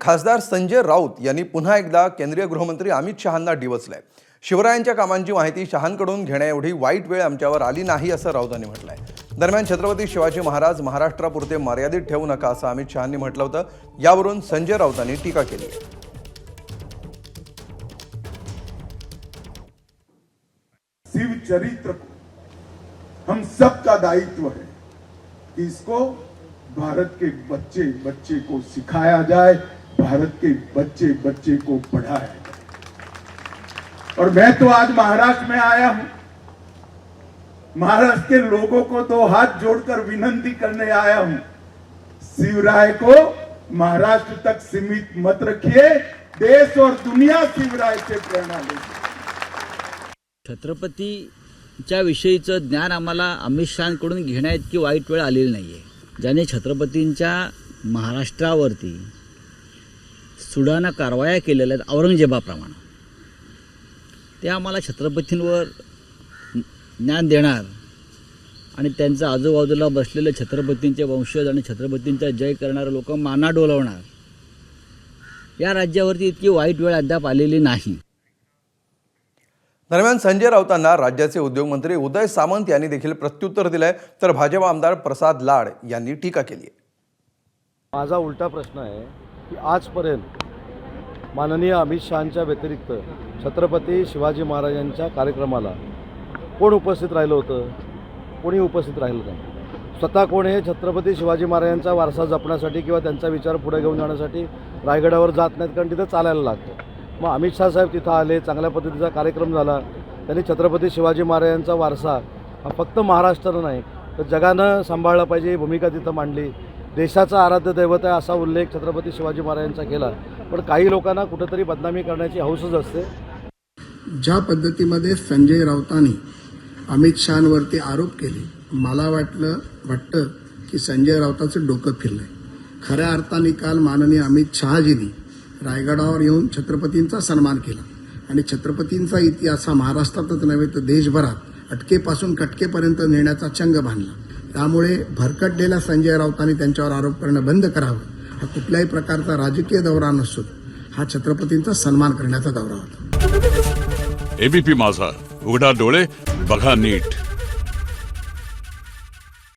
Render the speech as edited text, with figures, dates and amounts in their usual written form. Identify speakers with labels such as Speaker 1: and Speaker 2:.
Speaker 1: खासदार संजय राऊत यांनी पुन्हा एकदा केंद्रीय गृहमंत्री अमित शहांना डिवचलंय। शिवरायांच्या कामांची माहिती शहांकडून घेण्याएवढी वाईट वेळ आमच्यावर आली नाही असं राऊतांनी म्हटलंय। दरम्यान छत्रपती शिवाजी महाराज महाराष्ट्रापुरते मर्यादित ठेवू नका असं अमित शहांनी म्हटलं होतं। यावरून संजय राऊतांनी टीका केली आहे।
Speaker 2: शिव चरित्र हम सबका दायित्व है कि इसको भारत के बच्चे बच्चे को सिखाया जाए, भारत के बच्चे बच्चे को पढ़ाया जाए। और मैं तो आज महाराष्ट्र में आया हूं, महाराष्ट्र के लोगों को दो हाथ जोड़कर विनती करने आया हूं, शिवराय को महाराष्ट्र तक सीमित मत रखिए, देश और दुनिया शिवराय से प्रेरणा लेगी।
Speaker 3: छत्रपतीच्या विषयीचं ज्ञान आम्हाला अमित शहांकडून घेण्याइतकी वाईट वेळ आलेली नाही आहे। ज्याने छत्रपतींच्या महाराष्ट्रावरती सुडाना कारवाया केलेल्या आहेत औरंगजेबाप्रमाणे, ते आम्हाला छत्रपतींवर ज्ञान देणार आणि त्यांच्या आजूबाजूला बसलेले छत्रपतींचे वंशज आणि छत्रपतींचा जय करणारे लोक माना डोलवणार। या राज्यावरती इतकी वाईट वेळ अद्याप आलेली नाही।
Speaker 1: दरम्यान संजय राऊतांना राज्याचे उद्योगमंत्री उदय सामंत यांनी देखील प्रत्युत्तर दिलंय, तर भाजप आमदार प्रसाद लाड यांनी टीका केली आहे।
Speaker 4: माझा उलटा प्रश्न आहे की आजपर्यंत माननीय अमित शहांच्या व्यतिरिक्त छत्रपती शिवाजी महाराजांच्या कार्यक्रमाला कोण उपस्थित राहिलं होतं? कोणी उपस्थित राहिलं नाही। स्वतः कोण हे छत्रपती शिवाजी महाराजांचा वारसा जपण्यासाठी किंवा त्यांचा विचार पुढे घेऊन जाण्यासाठी रायगडावर जात नाहीत, कारण तिथं चालायला लागतं। मग अमित शाह साहेब तिथं आले, चांगल्या पद्धतीचा कार्यक्रम झाला। त्यांनी छत्रपती शिवाजी महाराजांचा वारसा हा फक्त महाराष्ट्रानं नाही तर जगानं सांभाळला पाहिजे ही भूमिका तिथं मांडली। देशाचा आराध्य दैवत आहे असा उल्लेख छत्रपती शिवाजी महाराजांचा केला, पण काही लोकांना कुठेतरी बदनामी करण्याची हौसच असते।
Speaker 5: ज्या पद्धतीमध्ये संजय राऊतांनी अमित शहांवरती आरोप केले, मला वाटतं की संजय राऊतांचं डोकं फिरलंय। खऱ्या अर्थाने काल माननीय अमित शहाजींनी रायगडावर येऊन छत्रपतींचा सन्मान केला आणि छत्रपतींचा इतिहास हा महाराष्ट्रातच नव्हे तर देशभरात अटकेपासून कटकेपर्यंत नेण्याचा चंग बांधला। त्यामुळे भरकटलेल्या संजय राऊतांनी त्यांच्यावर आरोप करणं बंद करावं। हा कुठल्याही प्रकारचा राजकीय दौरा नसून हा छत्रपतींचा सन्मान करण्याचा दौरा होता।
Speaker 6: एबीपी माझा, उघडा डोळे बघा नीट।